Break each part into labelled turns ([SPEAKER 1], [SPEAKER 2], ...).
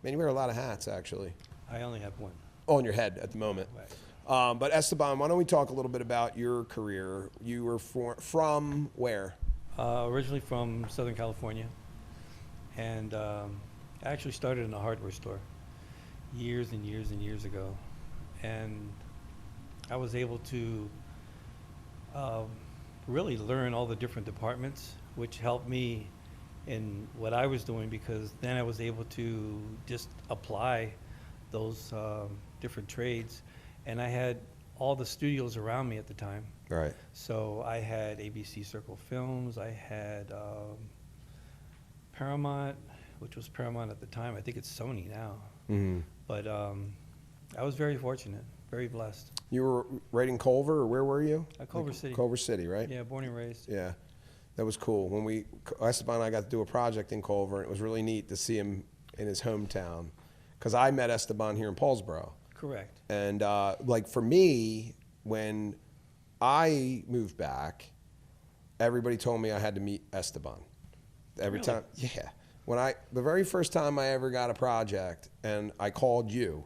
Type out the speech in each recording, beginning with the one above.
[SPEAKER 1] Man, you wear a lot of hats, actually.
[SPEAKER 2] I only have one.
[SPEAKER 1] On your head at the moment.
[SPEAKER 2] Right.
[SPEAKER 1] But Esteban, why don't we talk a little bit about your career? You were from where?
[SPEAKER 2] Originally from Southern California, and I actually started in a hardware store years and years and years ago, and I was able to really learn all the different departments, which helped me in what I was doing, because then I was able to just apply those different trades, and I had all the studios around me at the time.
[SPEAKER 1] Right.
[SPEAKER 2] So I had ABC Circle Films, I had Paramount, which was Paramount at the time. I think it's Sony now.
[SPEAKER 1] Mm-hmm.
[SPEAKER 2] But I was very fortunate, very blessed.
[SPEAKER 1] You were right in Culver, or where were you?
[SPEAKER 2] Culver City.
[SPEAKER 1] Culver City, right?
[SPEAKER 2] Yeah, born and raised.
[SPEAKER 1] Yeah, that was cool. When Esteban and I got to do a project in Culver, and it was really neat to see him in his hometown, because I met Esteban here in Paulsboro.
[SPEAKER 2] Correct.
[SPEAKER 1] And like for me, when I moved back, everybody told me I had to meet Esteban. Every
[SPEAKER 2] Really?
[SPEAKER 1] time, yeah. The very first time I ever got a project, and I called you,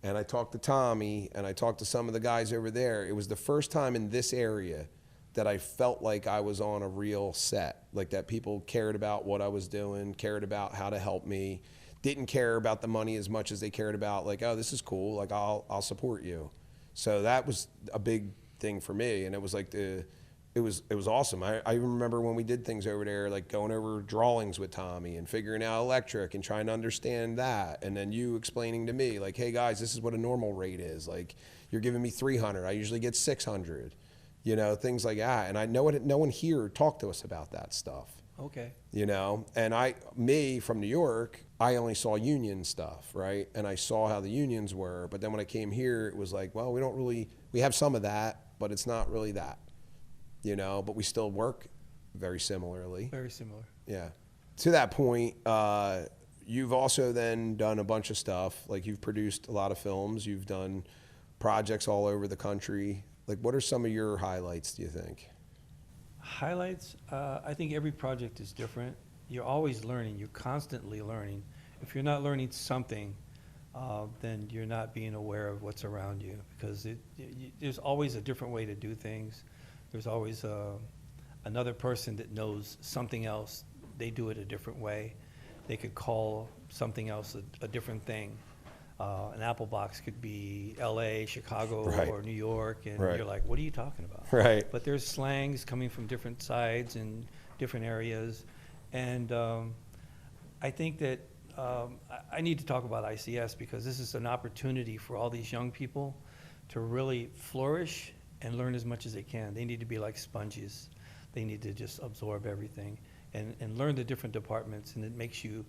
[SPEAKER 1] and I talked to Tommy, and I talked to some of the guys over there, it was the first time in this area that I felt like I was on a real set, like that people cared about what I was doing, cared about how to help me, didn't care about the money as much as they cared about, like, oh, this is cool, like I'll support you. So that was a big thing for me, and it was like it was awesome. I remember when we did things over there, like going over drawings with Tommy and figuring out electric and trying to understand that, and then you explaining to me, like, hey guys, this is what a normal rate is. Like, you're giving me 300, I usually get 600, you know, things like that. And I know no one here talked to us about that stuff.
[SPEAKER 2] Okay.
[SPEAKER 1] You know, and me from New York, I only saw union stuff, right? And I saw how the unions were, but then when I came here, it was like, well, we have some of that, but it's not really that, you know, but we still work very similarly.
[SPEAKER 2] Very similar.
[SPEAKER 1] Yeah. To that point, you've also then done a bunch of stuff, like you've produced a lot of films, you've done projects all over the country. Like, what are some of your highlights, do you think?
[SPEAKER 2] Highlights, I think every project is different. You're always learning, you're constantly learning. If you're not learning something, then you're not being aware of what's around you, because there's always a different way to do things. There's always another person that knows something else. They do it a different way. They could call something else a different thing. An apple box could be LA, Chicago,
[SPEAKER 1] Right.
[SPEAKER 2] or New York, and
[SPEAKER 1] Right.
[SPEAKER 2] you're like, what are you talking about?
[SPEAKER 1] Right.
[SPEAKER 2] But there's slangs coming from different sides and different areas. And I think that I need to talk about ICS, because this is an opportunity for all these young people to really flourish and learn as much as they can. They need to be like sponges. They need to just absorb everything and learn the different departments, and it makes you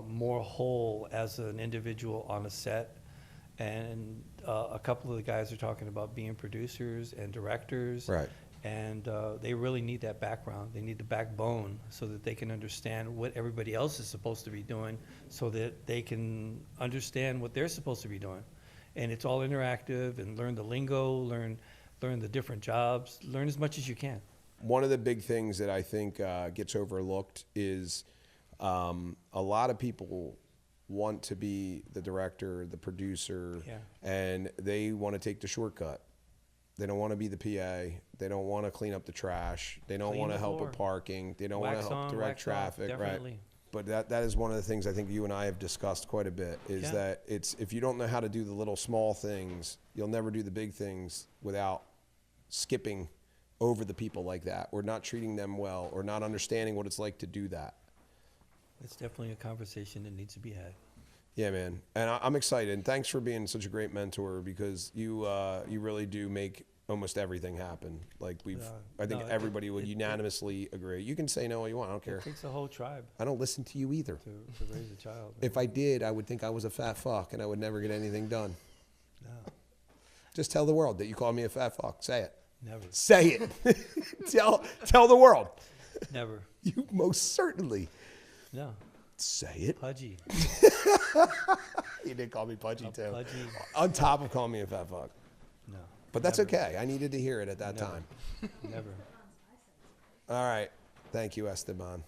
[SPEAKER 2] more whole as an individual on a set. And a couple of the guys are talking about being producers and directors.
[SPEAKER 1] Right.
[SPEAKER 2] And they really need that background. They need the backbone so that they can understand what everybody else is supposed to be doing, so that they can understand what they're supposed to be doing. And it's all interactive, and learn the lingo, learn the different jobs, learn as much as you can.
[SPEAKER 1] One of the big things that I think gets overlooked is a lot of people want to be the director, the producer,
[SPEAKER 2] Yeah.
[SPEAKER 1] and they want to take the shortcut. They don't want to be the PA. They don't want to clean up the trash. They don't
[SPEAKER 2] Clean
[SPEAKER 1] want to
[SPEAKER 2] the
[SPEAKER 1] help
[SPEAKER 2] floor.
[SPEAKER 1] with parking. They don't want
[SPEAKER 2] Wax
[SPEAKER 1] to help
[SPEAKER 2] on,
[SPEAKER 1] direct
[SPEAKER 2] wax off,
[SPEAKER 1] traffic.
[SPEAKER 2] definitely.
[SPEAKER 1] Right. But that is one of the things I think you and I have discussed quite a bit, is
[SPEAKER 2] Yeah.
[SPEAKER 1] that if you don't know how to do the little small things, you'll never do the big things without skipping over the people like that, or not treating them well, or not understanding what it's like to do that.
[SPEAKER 2] It's definitely a conversation that needs to be had.
[SPEAKER 1] Yeah, man. And I'm excited. And thanks for being such a great mentor, because you really do make almost everything happen. Like I think
[SPEAKER 2] no,
[SPEAKER 1] everybody would unanimously agree. You can say no all you want. I don't care.
[SPEAKER 2] It takes a whole tribe
[SPEAKER 1] I don't listen to you either.
[SPEAKER 2] to raise a child.
[SPEAKER 1] If I did, I would think I was a fat fuck and I would never get anything done.
[SPEAKER 2] No,
[SPEAKER 1] Just tell the world that you called me a fat fuck. Say it.
[SPEAKER 2] never,
[SPEAKER 1] Say it. tell the world.
[SPEAKER 2] never.
[SPEAKER 1] You most certainly.
[SPEAKER 2] No,
[SPEAKER 1] Say it.
[SPEAKER 2] pudgy.
[SPEAKER 1] You did call me pudgy too.
[SPEAKER 2] Pudgy.
[SPEAKER 1] On top of calling me a fat fuck.
[SPEAKER 2] No.
[SPEAKER 1] But that's
[SPEAKER 2] never,
[SPEAKER 1] okay. I needed to hear it at that
[SPEAKER 2] Never.
[SPEAKER 1] time.
[SPEAKER 2] Never.
[SPEAKER 1] All right. Thank you, Esteban.